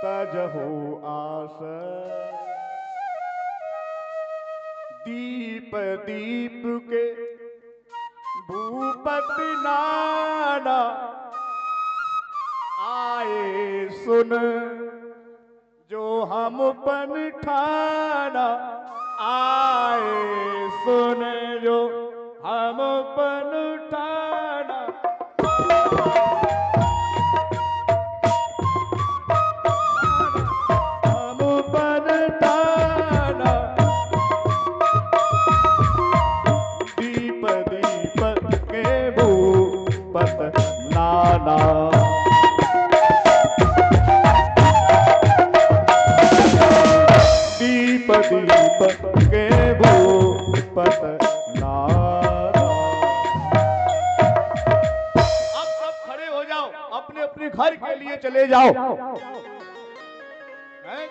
तजहु आस दीप दीप के भूपति नाना आए सुन जो हम पन ठाना आए सुन जो हम पन ठाना हम पन ठाना दीप दीप के भूपत नाना दीप दीप के भूपत नाना। अब सब खड़े हो जाओ, अपने अपने घर के लिए चले जाओ।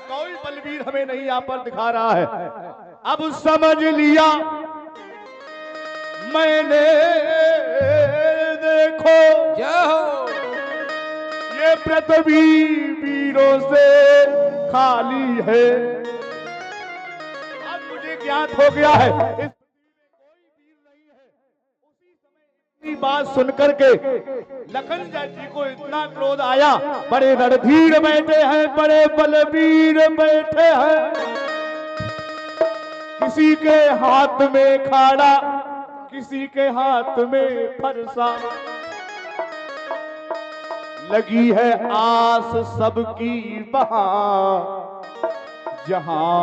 कोई बलवीर हमें नहीं यहाँ पर दिखा रहा है। अब समझ लिया मैंने, देखो ये पृथ्वी वीरों से खाली है। अब मुझे ज्ञात हो गया है इस कोई वीर नहीं है। उसी समय इतनी बात सुनकर के लखन जी को इतना क्रोध आया। बड़े रणधीर बैठे हैं, बड़े बलवीर बैठे हैं, किसी के हाथ में खाड़ा, किसी के हाथ में फरसा। लगी है आस सबकी वहां जहां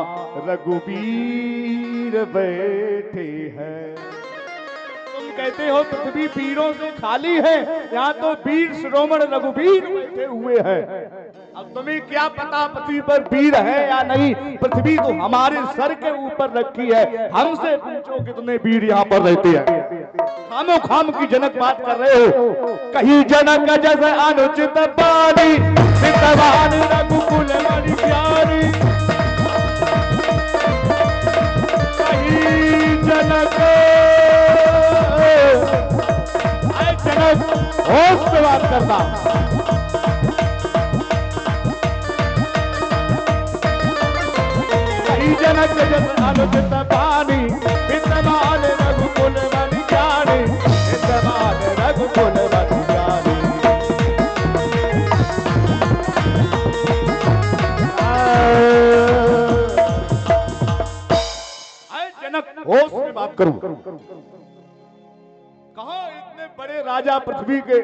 रघुवीर बैठे हैं। तुम कहते हो पृथ्वी वीरों से खाली है, यहाँ तो वीर शिरोमणि रघुवीर बैठे हुए हैं। अब तुम्हें क्या पता पृथ्वी पर वीर है या नहीं? पृथ्वी तो हमारे सर के ऊपर रखी है। हमसे पूछो कितने वीर यहाँ पर रहते हैं। खामो खाम की जनक बात कर रहे हो। कहीं जनक जैसे अनुचित बानी, सितवान रघुकुल मणि प्यारी। कहीं जनक, अरे जनक होश से बात करना। कहीं जनक जैसे अनुचित बानी, सितवान रघुकुल मणि प्यारी। सितवान रघुकुल मणि प्यारी। होश में बात करूं। कहा इतने बड़े राजा पृथ्वी के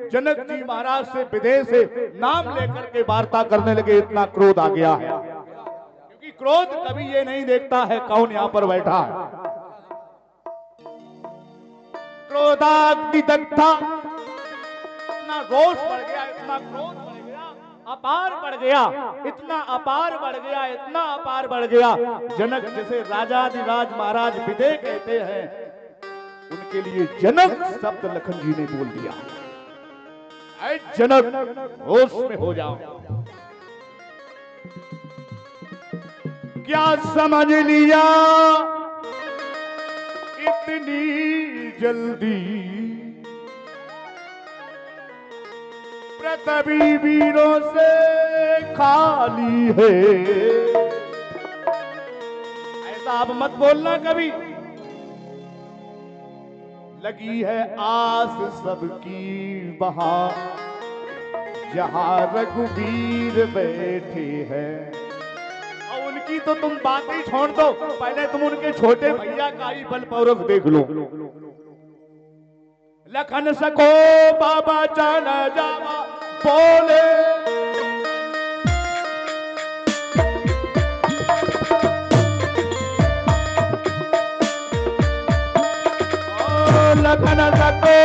जनक जी महाराज से विदेश से नाम लेकर के वार्ता करने लगे। इतना क्रोध आ गया है, क्योंकि क्रोध कभी ये नहीं देखता है कौन यहाँ पर बैठा है। क्रोधाग्नि दग्धा, इतना रोष बढ़ गया, इतना क्रोध बढ़ गया, अपार बढ़ गया, इतना अपार बढ़ गया, इतना अपार बढ़ गया। जनक जैसे राजाधिराज महाराज विदेह कहते हैं, उनके लिए जनक शब्द लखन जी ने बोल दिया। ऐ जनक होश में हो जाओ। क्या समझ लिया इतनी जल्दी पृथ्वी वीरों से खाली है? ऐसा आप मत बोलना कभी। लगी है आस सबकी वहां जहां रघुवीर बैठे हैं। और उनकी तो तुम बात ही छोड़ दो, पहले तुम उनके छोटे भैया का ही बल पौरख देख लो। लखन सको बाबा जान जावा बोले, लखन सको,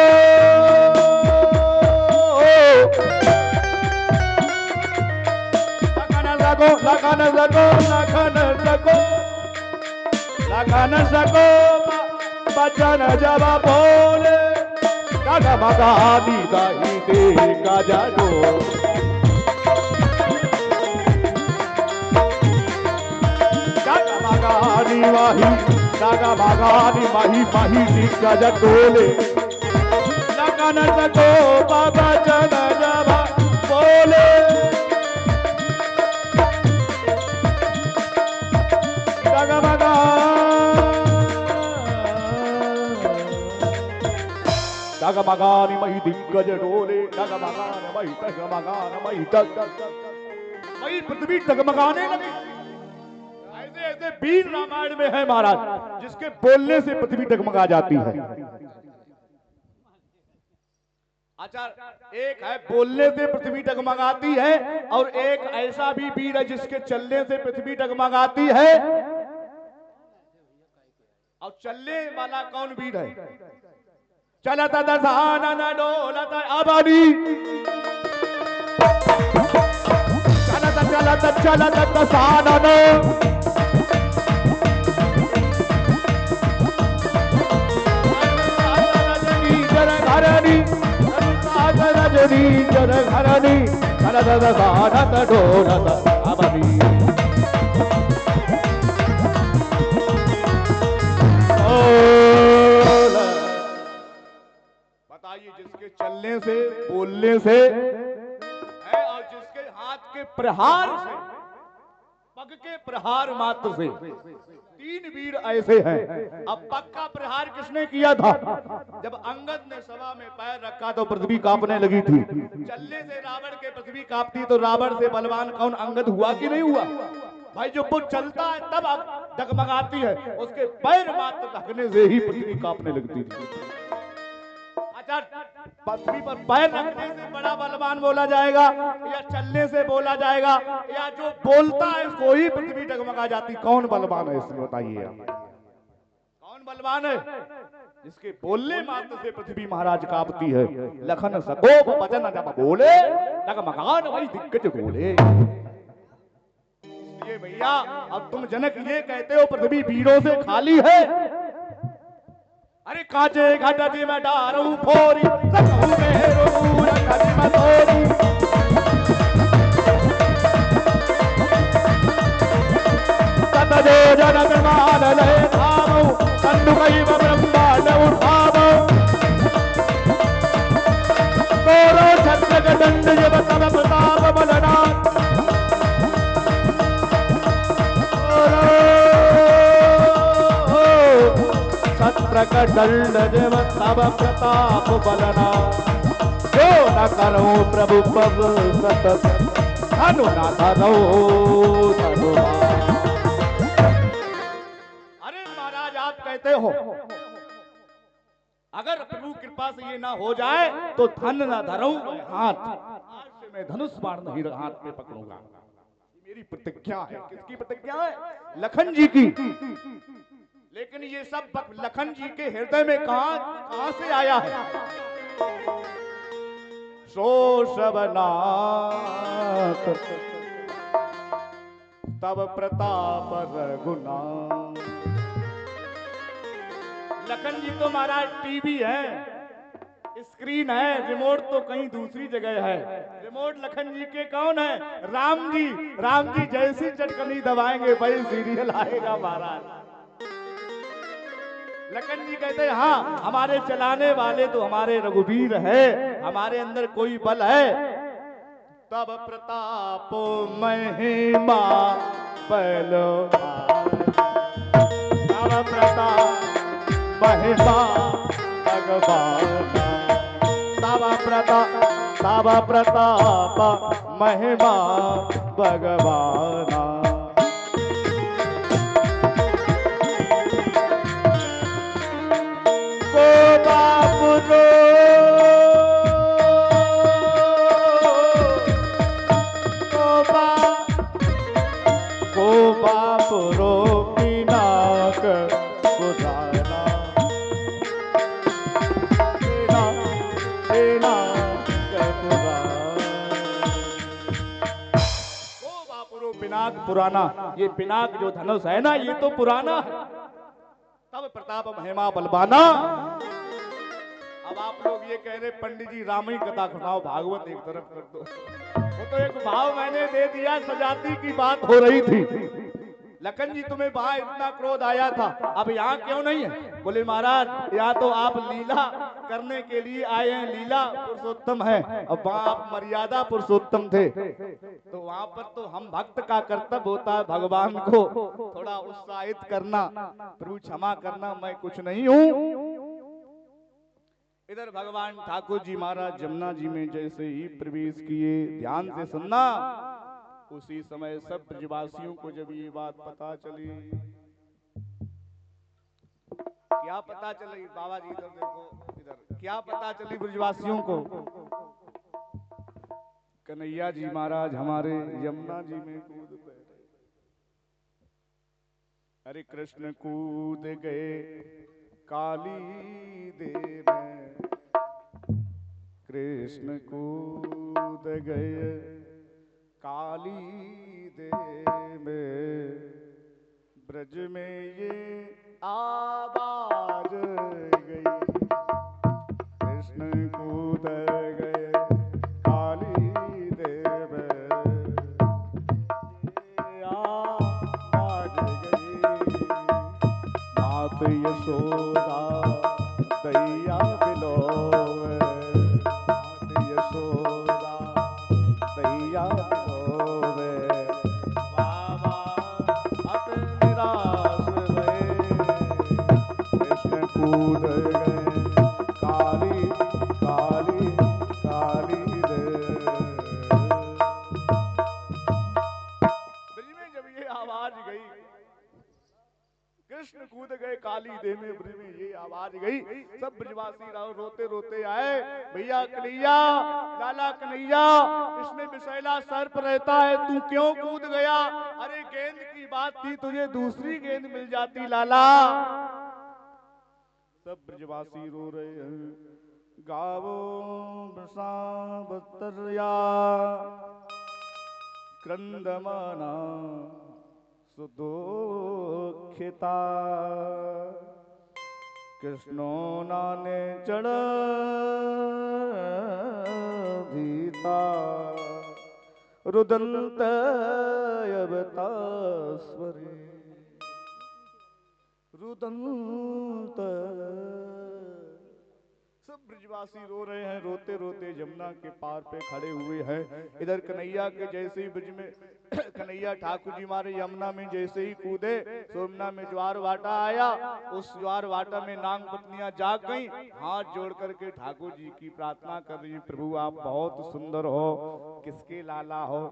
लखन सको, लखन सको, लखन सको, लखन सको बचन जावा बोले। गागा मगानी दाही दे गाजा दो, गागा मगानी वाही, गागा मगानी माही माही दी गाजा डोले। लगन सको बाबा जन जबा बोले। डगमगान मही दिग्गज डोले, डगमगान मही डगमगान मही डग, मही पृथ्वी डगमगाने लगी। ऐसे ऐसे वीर रामायण में है महाराज, जिसके बोलने से पृथ्वी डगमगा जाती है। अच्छा, एक है बोलने से पृथ्वी डगमगाती है, और एक ऐसा भी वीर है जिसके चलने से पृथ्वी डगमगाती है। और चलने वाला कौन वीर है? चलत दशानन डोलत अबनी, चलत चलत चलत दशानन, रजनी जर घरनी, चलत दशानन डोलत अबनी। बताइए, जिसके चलने से बोलने से है, और जिसके हाथ के प्रहार से, पग के प्रहार मात्र से, तीन वीर ऐसे हैं। अब पग का प्रहार किसने किया था? जब अंगद ने सभा में पैर रखा तो पृथ्वी कांपने लगी थी। चलने से रावण के पृथ्वी कांपती, तो रावण से बलवान कौन? अंगद हुआ कि नहीं हुआ? भाई, जो वो चलता है तब अब डगमगाती है, उसके पैर मात्र ढकने से ही पृथ्वी कांपने लगती थी। अच्छा, पृथ्वी पर पैर रखने से बड़ा बलवान बोला जाएगा, या चलने से बोला जाएगा, या जो बोलता है उसको ही पृथ्वी डगमगा जाती? कौन बलवान है इसमें बताइए आप? कौन बलवान है? जिसके बोलने मात्र से पृथ्वी महाराज कांपती है। लखन सकोप वचन जब बोले, डगमगान वही दिग्गज बोले। इसलिए भैया, अब तुम जनक ये कहते हो पृथ्वी वीरों से खाली है? अरे कांचे घट जी में डारू फोरी, सकहु मेरो रखत मथोरी, तत जो जनक मान ले धामो, कंदुकैव ब्रह्मांड उठावो, तोरो छत्रक दंड जब तब प्रताप बलना, छत्रक दंड जब तब प्रताप बलना, जो न करो प्रभु पग सतत, धनु न धरो धनु। अरे महाराज, आप कहते हो अगर प्रभु कृपा से ये ना हो जाए तो धन न धरूं हाथ, आज से मैं धनुष बाण नहीं हाथ में पकड़ूंगा। मेरी प्रतिज्ञा है। किसकी प्रतिज्ञा है? लखन जी की। लेकिन ये सब लखन जी के हृदय में कहां से आया है? सो सबनाथ तब प्रताप रघुनाथ। लखन जी तो महाराज टीवी है, स्क्रीन है, रिमोट तो कहीं दूसरी जगह है। रिमोट लखन जी के कौन है? राम जी। राम जी जैसी चटकनी दबाएंगे वही सीरियल आएगा महाराज। लखन जी कहते हैं हाँ, हमारे चलाने वाले तो हमारे रघुवीर है, हमारे अंदर कोई बल है। तब प्रताप महिमा बलवान, तब प्रताप महिमा भगवान, तब प्रताप महिमा भगवान। पुराना, ये पिनाक जो धनुष है ना, ये तो पुराना है। तब प्रताप महिमा बलवाना। अब आप लोग ये कह रहे पंडित जी रामायण कथा सुनाओ, भागवत एक तरफ कर दो। वो तो एक भाव मैंने दे दिया, सजाती की बात हो रही थी। लखन जी तुम्हें वहां इतना क्रोध आया था, अब यहाँ क्यों नहीं है? बोले महाराज यहाँ तो आप लीला करने के लिए आए हैं, लीला पुरुषोत्तम है, अब वहाँ आप मर्यादा पुरुषोत्तम थे, तो वहाँ पर तो हम भक्त का कर्तव्य होता है भगवान को थोड़ा उत्साहित करना। प्रभु क्षमा करना, मैं कुछ नहीं हूँ। इधर भगवान ठाकुर जी महाराज जमुना जी में जैसे ही प्रवेश किए, ध्यान से सुनना, उसी समय सब ब्रजवासियों को जब ये बात पता चली, क्या पता चली बाबा जी, इधर देखो, इधर क्या पता चली ब्रजवासियों को, कन्हैया जी महाराज हमारे यमुना जी में कूद पड़े। अरे कृष्ण कूद गए काली दे में, कृष्ण कूद गए काली दे में, ब्रज में ये आवाज गई, कृष्ण कूद गए काली दे में, ये आवाज गई, मात यशोदा दैया बिलोवे, मात यशोदा दैया बिलोवे, बाबा अत निराश भये, कृष्ण कूद गए काली काली काली दे। ब्रज में जब ये आवाज गई, कृष्ण कूद गए काली दे में, ब्रज में ये आवाज गई, सब ब्रजवासी रोते रोते आए, भैया कन्हैया, लाला कन्हैया, इसमें विषैला सर्प रहता है, तू क्यों कूद गया? अरे गेंद की बात थी, तुझे दूसरी गेंद मिल जाती लाला। सब ब्रजवासी रो रहे हैं, गावो बरसावतरिया क्रंदमाना सुदुखिता, कृष्णो नाने चढ़ धीता, रुदंत अवतास्वरे, रुदंत। सब ब्रजवासी रो रहे हैं, रोते रोते जमुना के पार पे खड़े हुए हैं। इधर कन्हैया के जैसे ही ब्रज में कन्हैया ठाकुर जी मारे यमुना में जैसे ही कूदे, सोमना में ज्वार वाटा आया, उस ज्वार वाटा में नाग पत्नियां जाग गईं, हाथ जोड़ करके ठाकुर जी की प्रार्थना कर रही, प्रभु आप बहुत सुंदर हो, किसके लाला हो?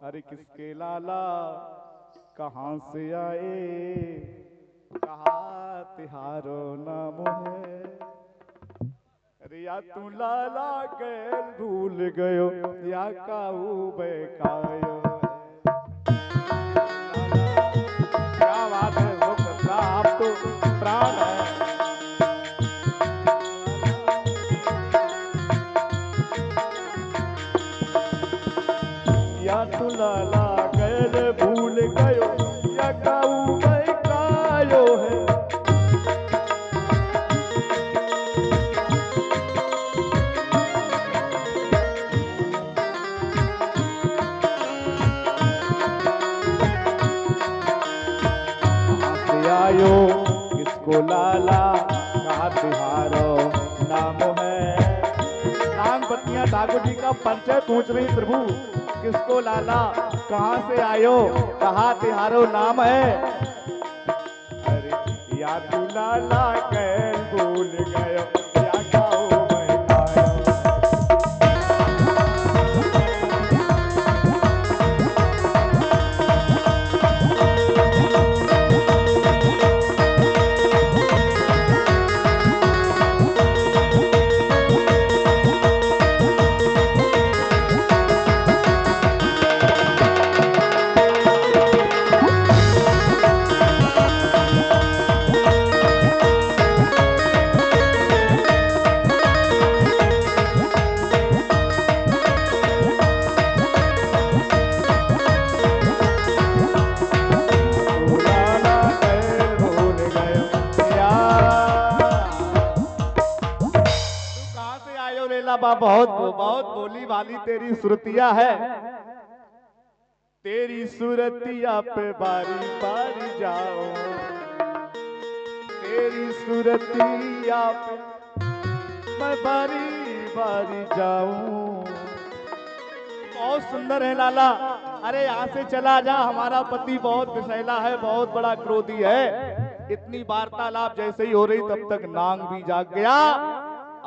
अरे किसके लाला, कहाँ से आए, कहा तिहारो नाम है, अरे या तू लाला गैल भूल गयो, या काऊ बेकायो। क्या बात है, वो करता आप तो प्राण है। या तू लाला गैल भूल गयो, या काऊ बेकायो है। आयो किसको लाला, कहा तिहारो नाम है। नाग पत्नियां ठाकुर जी का परिचय पूछ रही, प्रभु किसको लाला, कहाँ से आयो, कहा तिहारो नाम है। अरे या तू लाला कैल भूल गयो, या गाओ बहुत बहुत बोली वाली तेरी सुरतिया है, तेरी सुरतिया पे बारी बारी जाओ, तेरी सुरतिया पे मैं बारी बारी जाऊं। बहुत सुंदर है लाला, अरे यहाँ से चला जा, हमारा पति बहुत विषैला है, बहुत बड़ा क्रोधी है। इतनी वार्तालाप जैसे ही हो रही तब तक नाग भी जाग गया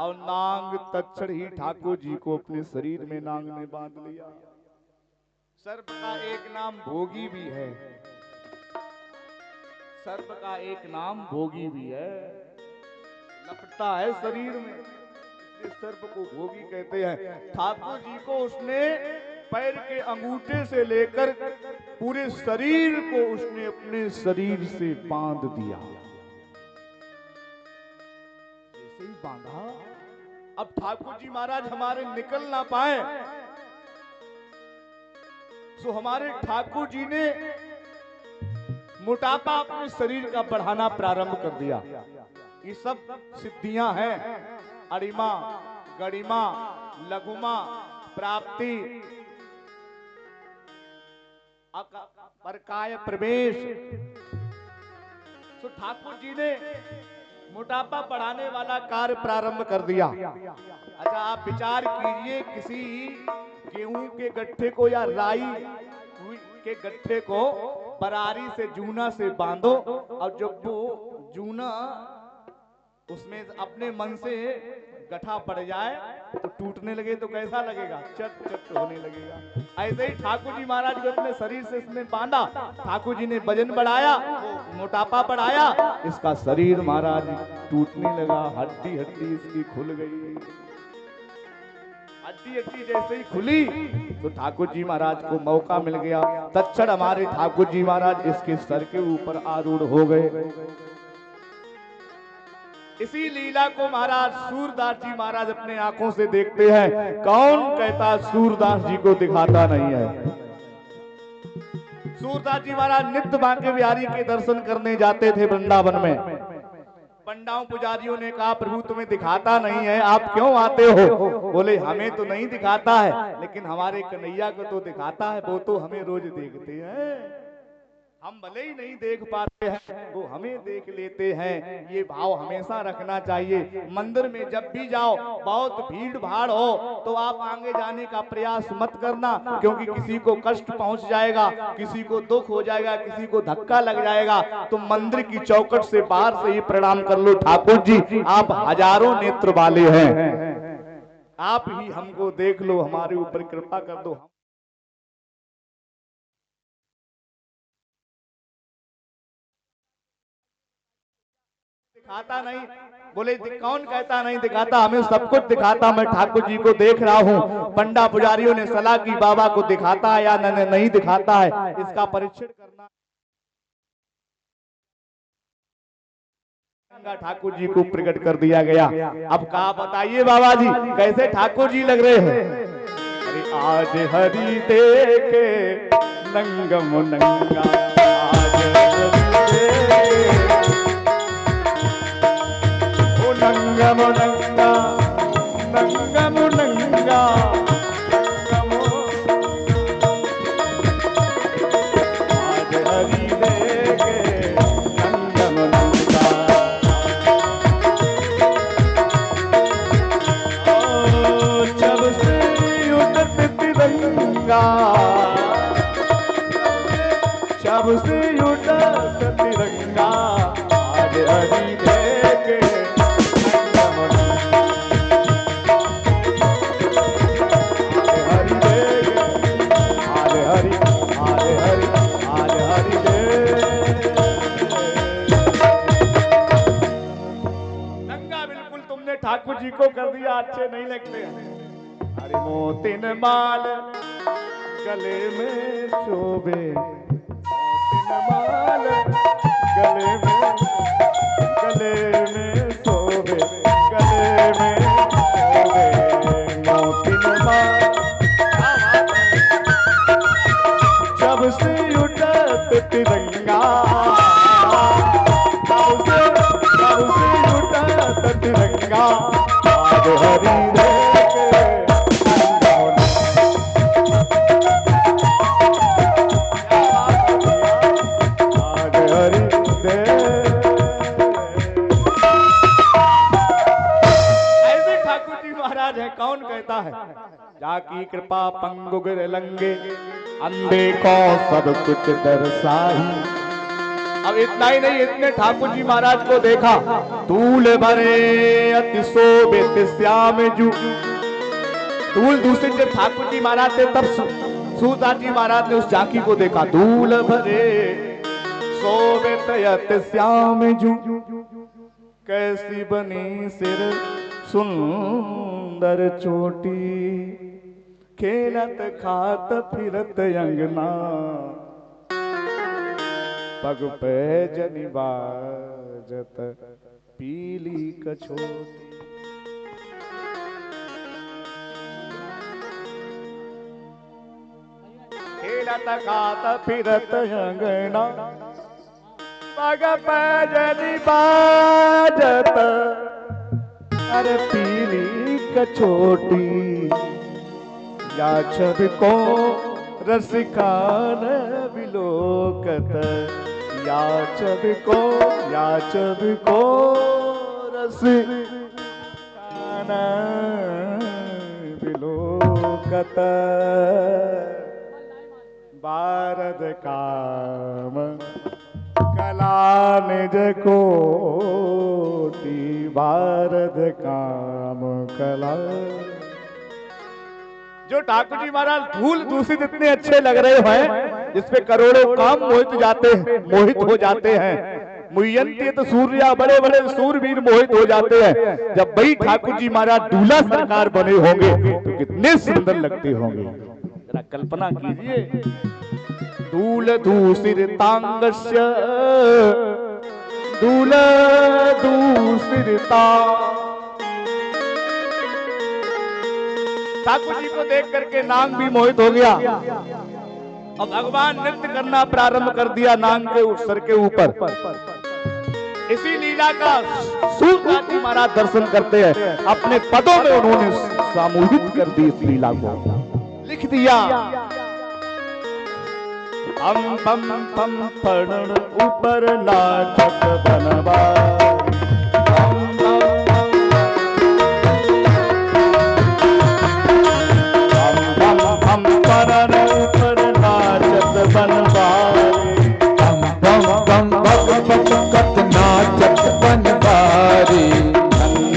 और नांग तक्षण ही ठाकुर जी को अपने शरीर में नांग ने बांध लिया। सर्प का एक नाम भोगी भी है, सर्प का एक नाम भोगी भी है, लपटता है शरीर में, इस सर्प को भोगी कहते हैं। ठाकुर जी को उसने पैर के अंगूठे से लेकर पूरे शरीर को उसने अपने शरीर से बांध दिया। जैसे ही बांधा, अब ठाकुर जी महाराज हमारे निकल ना पाए, तो हमारे ठाकुर जी ने मोटापा अपने शरीर का बढ़ाना प्रारंभ कर दिया। ये सब सिद्धियां हैं, अरिमा, गरिमा, लघुमा, प्राप्ति, परकाय प्रवेश। तो ठाकुर जी ने मोटापा बढ़ाने वाला कार्य प्रारंभ कर दिया। अच्छा, आप विचार कीजिए, किसी गेहूं के गट्ठे को या राई के गट्ठे को परारी से जूना से बांधो, और जब वो जूना उसमें अपने मन से गठा पड़ जाए तो टूटने लगे तो कैसा लगेगा? चट चट होने लगेगा। ऐसे ही ठाकुर जी महाराज को अपने शरीर से इसमें बांधा, ठाकुर जी ने वजन बढ़ाया, मोटापा बढ़ाया, इसका शरीर महाराज टूटने लगा, हड्डी हड्डी इसकी खुल गई। हड्डी हड्डी जैसे ही खुली तो ठाकुर जी महाराज को मौका मिल गया। तत्क्षण हमारे ठाकुर जी महाराज इसके सर के ऊपर आरूढ़ हो गए। इसी लीला को महाराज सूरदास जी महाराज अपने आंखों से देखते हैं। कौन कहता सूरदास जी को दिखाता नहीं है? सूरदास जी महाराज नित्य बांके बिहारी के दर्शन करने जाते थे वृंदावन में। पंडाओं पुजारियों ने कहा, प्रभु तुम्हें दिखाता नहीं है, आप क्यों आते हो? बोले, हमें तो नहीं दिखाता है, लेकिन हमारे कन्हैया को तो दिखाता है, वो तो हमें रोज देखते हैं। हम भले ही नहीं देख पाते हैं, वो हमें देख लेते हैं। ये भाव हमेशा रखना चाहिए। मंदिर में जब भी जाओ, बहुत भीड़ भाड़ हो तो आप आगे जाने का प्रयास मत करना, क्योंकि किसी को कष्ट पहुंच जाएगा, किसी को दुख हो जाएगा, किसी को धक्का लग जाएगा। तो मंदिर की चौखट से बाहर से ही प्रणाम कर लो, ठाकुर जी आप हजारों नेत्र वाले हैं, आप ही हमको देख लो, हमारे ऊपर कृपा कर दो। दिखाता नहीं, बोले कौन कहता नहीं दिखाता? हमें सब कुछ दिखाता, मैं ठाकुर जी को देख रहा हूँ। पंडा पुजारियों ने सलाह की, बाबा को दिखाता है या नहीं दिखाता है, इसका परीक्षण करना। ठाकुर जी को प्रकट कर दिया गया। अब कहा, बताइए बाबा जी कैसे ठाकुर जी लग रहे हैं? अरे आज हरि देखे नंगम नंगा, नंगम नंगा, नंगम नंगा, आज हरि देखे नंगम नंगा। जब से उठत तिरंगा, जब से उठत तिरंगा, आज हरि देखे ठाकुर जी को कर दिया, अच्छे नहीं लगते हैं। अरे मोतिन माल गले में शोभे, मोतिन माल गले में शोभे, गले में शोभे, मोतिन माल। जब से उठत तिरंगा, तब से उठत तिरंगा, आज हरि देखे आज हरि ऐसे ठाकुर जी महाराज है। कौन कहता है? जाकी कृपा पंगु गिर लंगे, अंधे को सब कुछ दर्शाही। अब इतना ही नहीं, इतने ठाकुर जी महाराज को देखा, तूल भरे अति शोभित श्याम जू। तूल दूसरे जब ठाकुर जी महाराज थे तब सूरदास जी महाराज ने उस झांकी को देखा, तूल भरे शोभित अति श्याम जू, कैसी बनी सिर सुंदर चोटी, खेलत खात फिरत अंगना, पग पे जनि बाजत पीली कछोटी। खेलत खात फिरत अंगना, पग पे जनि बाजत अरे पीली कछोटी। या छवि को रसिकान विलोकत, या छवि को रसिकान विलोकत, बारद काम कला निज कोटि, बारद काम कला। जो ठाकुर जी महाराज धूल दूषित इतने अच्छे लग रहे हैं, जिसपे करोड़ों काम मोहित हो जाते हैं। मुयंती तो सूर्या, बड़े बड़े सूरवीर मोहित हो जाते हैं। जब वही ठाकुर जी महाराज दूल्हा सरकार बने होंगे तो कितने सुंदर लगते होंगे, जरा कल्पना कीजिए। दूल दूषितांगस्य, दूल दूषिता। ठाकुर जी को देख करके नांग भी मोहित हो गया। अब भगवान नृत्य करना प्रारंभ कर दिया नांग के सर के ऊपर। इसी लीला का सूरदास जी महाराज दर्शन करते हैं, अपने पदों में उन्होंने सामूहिक कर दी इस लीला को, लिख दिया। हम पम पम परण ऊपर नाचत बनवा, हम परण ऊपर नाचत बनवारी, हम बम बम भगवत नाचत बनवारी।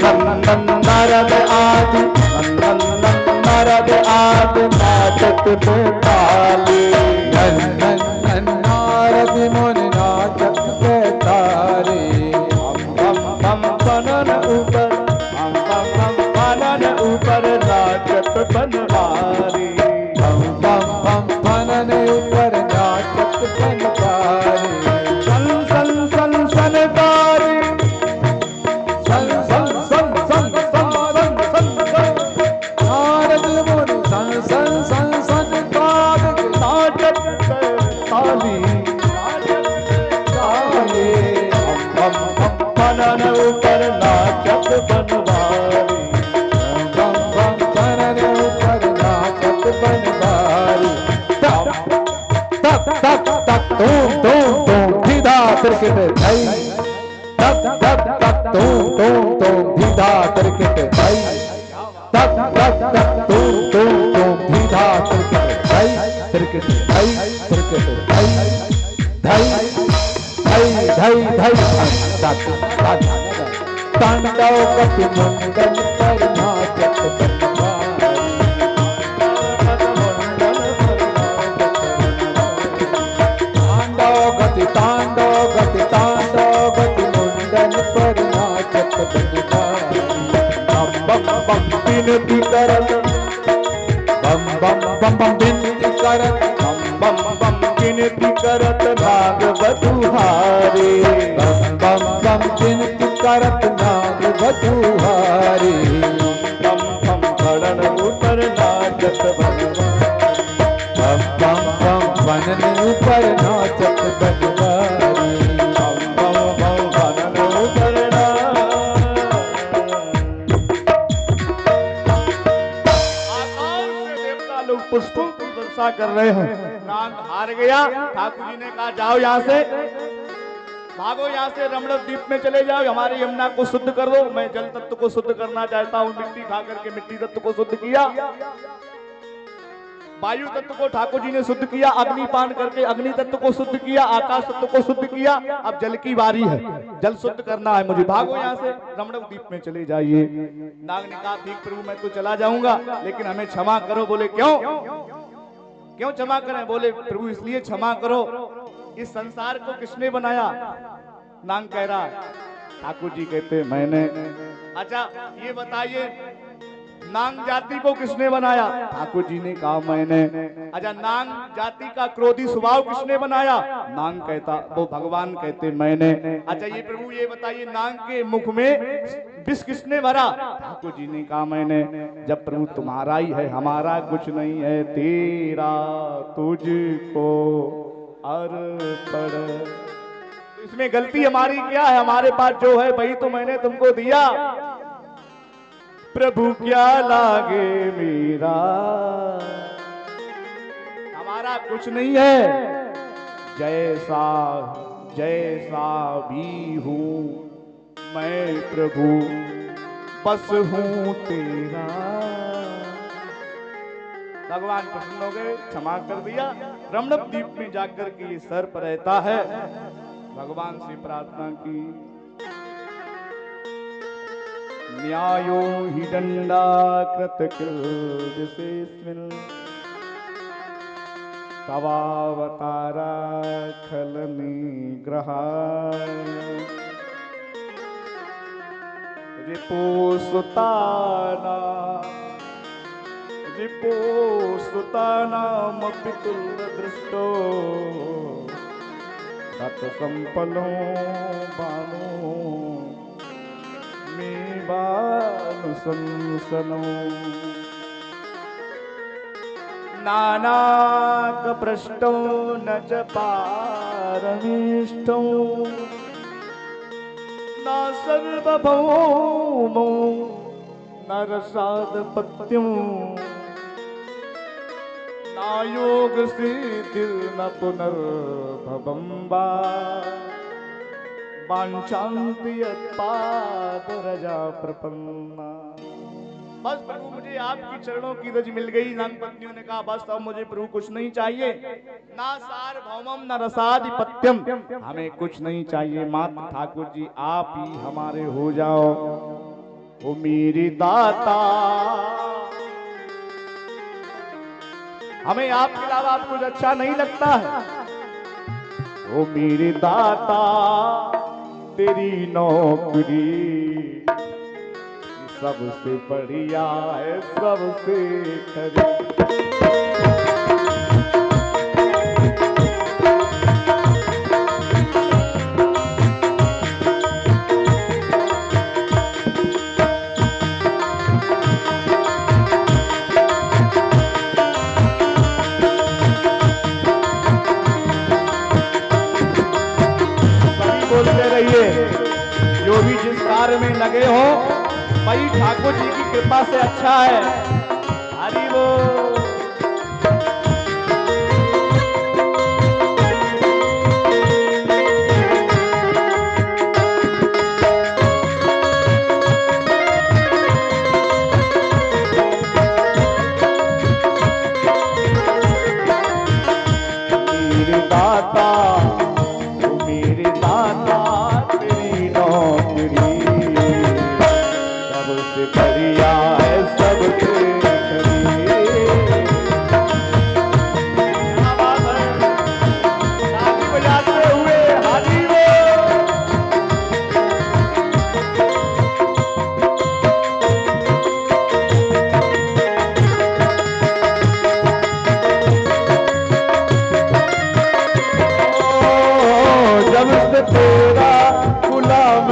नंदन नारद आदि, नंदन नारद आदि नाचत बेताली, नंदन नारद मुनि नाचत बेताली। हम बम पनन ऊपर, हम बम पनन ऊपर नाचत बनवारी, हम बम पनन ऊपर नाचत बनवारी। सन सन सन सनकारी, सन सन सन सन सन सन सन, नारद मुनि सन सन सन सनकारी, नाचत ताली, हम पनन ऊपर नाचत बनवारी, हम पनन ऊपर नाचत बनवारी। तक तक तक तक तूम तूम तूम धीधा तिरकिट धई, तक तक तक तूम तूम तूम धीधा तिरकिट धई, तक तक तक तूम तूम तूम धीधा तिरकिट धई, तिरकिट धई, तिरकिट धई, धई धई धई धई। तांडव कपि मुंडन पर नाचत बनवारी, तांडव गति तांडव गति तांडव गति मुंडन पर नाचत बनवारी। बम बम बम बिनती करत, बम बम बम बम बिनती करत, बम बम बम बिनती करत नाग बधुहारी, बम बम बम बिनती करत नाग बधुहारी। बम बम परण ऊपर नाचत बनवारी, बम बम बम बनन ऊपर नाचत बनवारी, बम बम बम बनन ऊपर देवता लोग पुष्पों की वर्षा कर रहे हैं। नाग हार गया। ठाकुर जी ने कहा जाओ यहाँ से, भागो यहाँ से, रमण द्वीप में चले जाओ, हमारी यमुना को शुद्ध कर दो। मैं जल तत्व को शुद्ध करना चाहता हूँ। मिट्टी खा करके मिट्टी तत्व को शुद्ध किया। वायु तत्व को ठाकुर जी ने शुद्ध किया, अग्निपान करके अग्नि तत्व को शुद्ध किया, आकाश तत्व को शुद्ध किया। अब जल की बारी है, जल शुद्ध करना है मुझे। भागो यहाँ से, रमणक द्वीप में चले जाइए। नाग ने कहा ठीक प्रभु मैं तो चला जाऊंगा, लेकिन हमें क्षमा करो। बोले क्यों क्यों क्षमा करें? बोले प्रभु इसलिए क्षमा करो, इस संसार को किसने बनाया? नाग कह रहा है, ठाकुर जी कहते मैंने। अच्छा ये बताइए नांग जाति को किसने बनाया? ठाकुर जी ने कहा मैंने। अच्छा नांग जाति का क्रोधी स्वभाव किसने बनाया? नांग कहता, वो भगवान कहते मैंने। अच्छा ये प्रभु ये बताइए नांग के मुख में विष किसने भरा? ठाकुर जी ने कहा मैंने। जब प्रभु तुम्हारा ही है, हमारा कुछ नहीं है, तेरा तुझको अर्पण। इसमें गलती हमारी क्या है? हमारे पास जो है वही तो मैंने तुमको दिया। प्रभु क्या लागे मेरा, हमारा कुछ नहीं है। जैसा जैसा भी हूं मैं प्रभु बस हूं तेरा। भगवान प्रसन्न हो गए, क्षमा कर दिया। रमणक द्वीप में जाकर के ये सर पर रहता है, भगवान से प्रार्थना की। न्यायो हि दंडाकृतकृतस्मिन् तवावतारा खलनिग्रहाय रिपोस्तुतानामपि तुल्यदृष्टो तत्सम्पन्नो बाणो संसनो। नानाकपृष्टो न च पारमिष्टो न सर्वभौमो न रसादपत्यं न योगसिद्धिर्न पुनर्भवं वा वाञ्छन्ति यत्पादरजा प्रपन्ना। बस प्रभु मुझे आपकी चरणों की रज मिल गई। नाग पत्नियों ने कहा बस अब मुझे प्रभु कुछ नहीं चाहिए, ना सार्वभौमम न रसाधिपत्यम, हमें कुछ नहीं चाहिए, मात्र ठाकुर जी आप ही हमारे हो जाओ। ओ मेरे दाता, हमें आपके अलावा आप कुछ अच्छा नहीं लगता है। ओ मेरे दाता तेरी नौकरी सबसे बढ़िया है, सबसे खरी। जो भी जिस कार्य में लगे हो वही ठाकुर जी की कृपा से अच्छा है। हरि बोल। मेरे दाता मेरे दाता तेरी नौकरी सबसे बढ़िया है, सबसे खरी। क्या बात है, ताली बजाते हुए हरि बोल। जब से तेरा गुलाम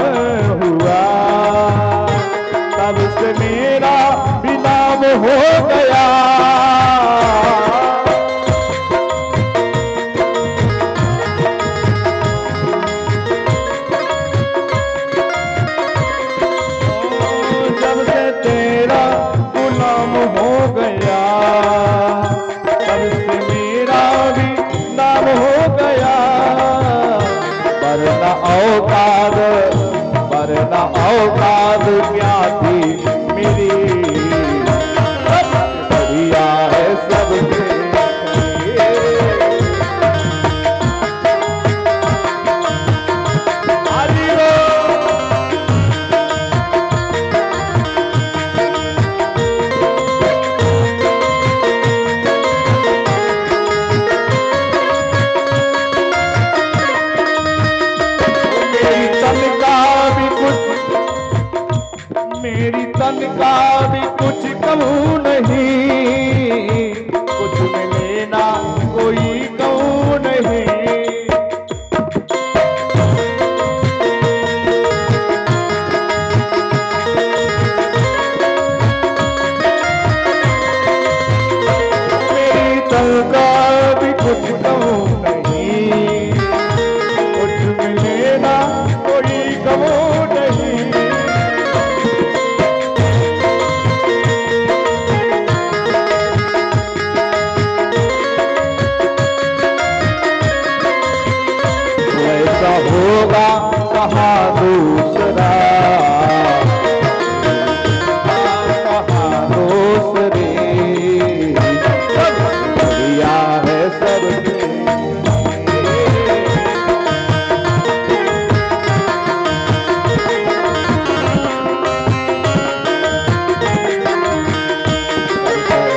हुआ तब से मेरा भी नाम हो गया। जब से तेरा गुलाम हो गया तब से मेरा भी नाम हो गया। वरना और का भी कुछ कहूँ नहीं, कुछ में लेना कोई कहूँ नहीं। मेरी तन का भी कुछ कहूँ नहीं, कुछ में लेना कोई कहूँ नहीं। ऐसा होगा कहाँ दूसरा, कहाँ दूसरी, सब बढ़िया है सबके।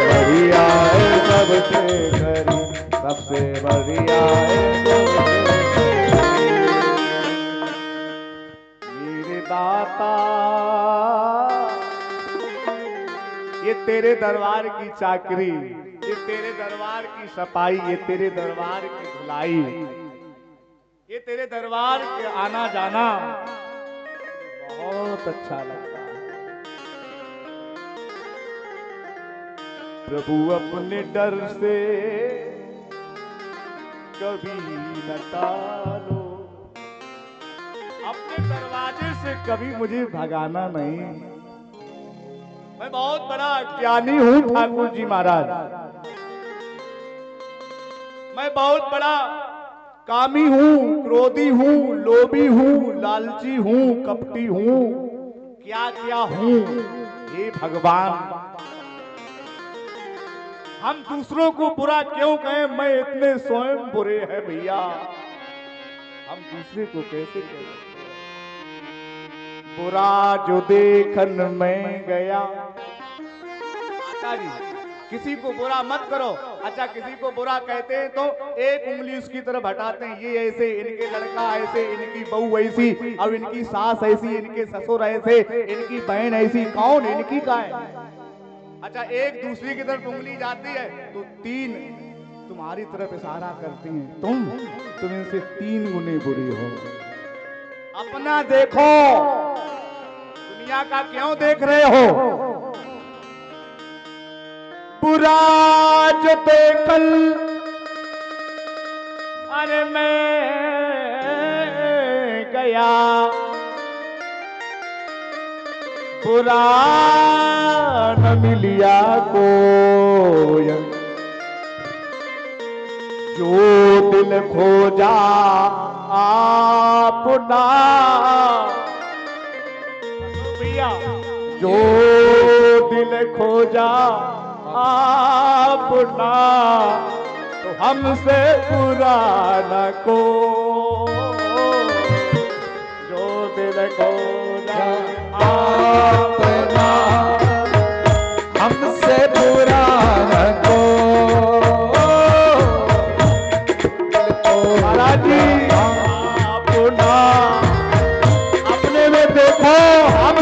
बढ़िया है सबसे करी, सबसे बढ़िया है मेरे दाता। ये तेरे दरबार की चाकरी, ये तेरे दरबार की सफाई, ये तेरे दरबार की धुलाई, ये तेरे दरबार के आना जाना बहुत अच्छा लगता है। प्रभु अपने डर से कभी न टालो, अपने दरवाजे से कभी मुझे भगाना नहीं। मैं बहुत बड़ा ज्ञानी हूं ठाकुर जी महाराज, मैं बहुत बड़ा कामी हूं, क्रोधी हूं, लोभी हूं, लालची हूं, कपटी हूं, क्या क्या हूं। हे भगवान, हम दूसरों को बुरा क्यों कहें, मैं इतने स्वयं बुरे हैं भैया, हम दूसरे को कैसे कहें। बुरा जो देखन में गया, माता जी किसी को बुरा मत करो। अच्छा, किसी को बुरा कहते हैं तो एक उंगली उसकी तरफ हटाते हैं, ये ऐसे, इनके लड़का ऐसे, इनकी बहू ऐसी, अब इनकी सास ऐसी, इनके ससुर ऐसे, इनकी बहन ऐसी, कौन इनकी का है। अच्छा, एक दूसरी की तरफ उंगली जाती है तो तीन तुम्हारी तरफ इशारा करती हैं, तुम इनसे 3 गुने बुरी हो। अपना देखो, दुनिया का क्यों देख रहे हो। बुरा जो देखल अरे मैं गया, बुरा न मिलिया कोई, जो दिल खोजा आपना, भैया जो दिल खोजा आपना, तो हमसे बुरा न को, जो दिल खोजा आपना, हमसे बुरा न को। महाराज जी अपना, अपने में देखो, हम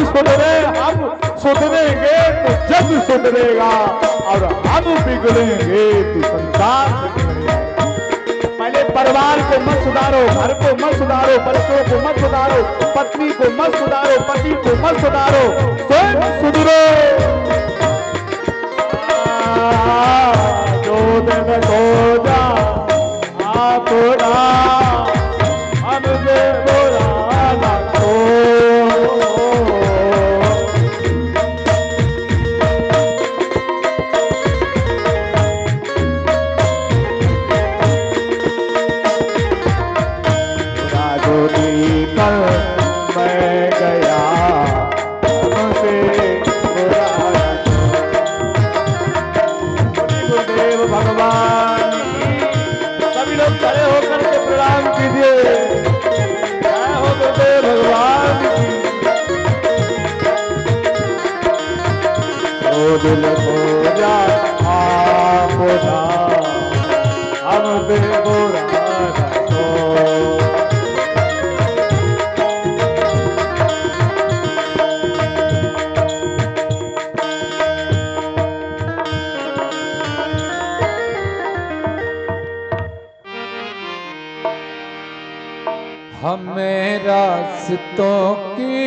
सुधरेंगे तो जग सुधरेगा, और हम बिगड़ेंगे तो संसार बिगड़ेगा। पहले परिवार को मत सुधारो, घर को मत सुधारो, बच्चों को मत सुधारो, पत्नी को मत सुधारो, पति को मत सुधारो, स्वयं सुधरो। जो दिन खोजा आपना, हमसे बुरा न को। मैं गया हमसे बुरा न को। गुरुदेव भगवान, सभी लोग खड़े होकर के प्रणाम कीजिए। जय हो गुरुदेव भगवान की। ओ दिल खोजा आपना, हमसे बुरा न को। हमें रास्तों की,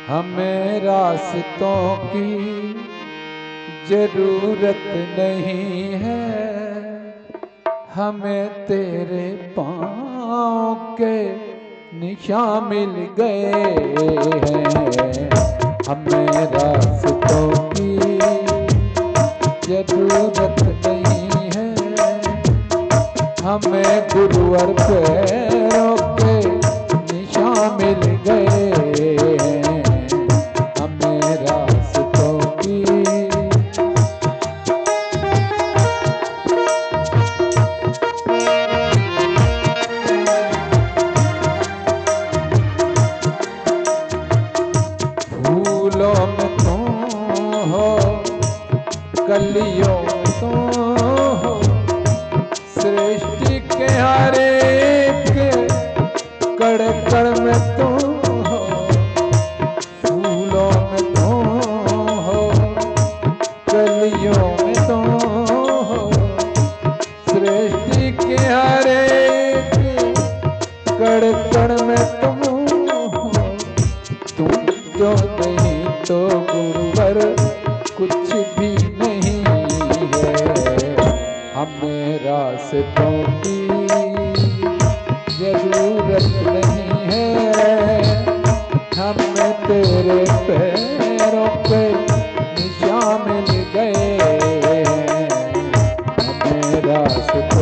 हमें रास्तों की जरूरत नहीं है, हमें तेरे पाँव के निशान मिल गए हैं। हमें रास्तों की जरूरत नहीं है, हमें गुरुवर पैरों के निशान मिल गए हैं। हमें रास्तों की फूलों में तुम हो, कलियों में तुम हो, सृष्टि के हर एक कण कण में तुम हो। फूलों में तुम हो, कलियों में तुम हो, सृष्टि के हर एक कण कण में तुम हो। तुम जो नहीं तो गुरुवर कुछ भी नहीं है। हमें रास्तों की जरूरत नहीं है, हमें तेरे पैरों पे निशान मिल गए हैं। हमें रास्तों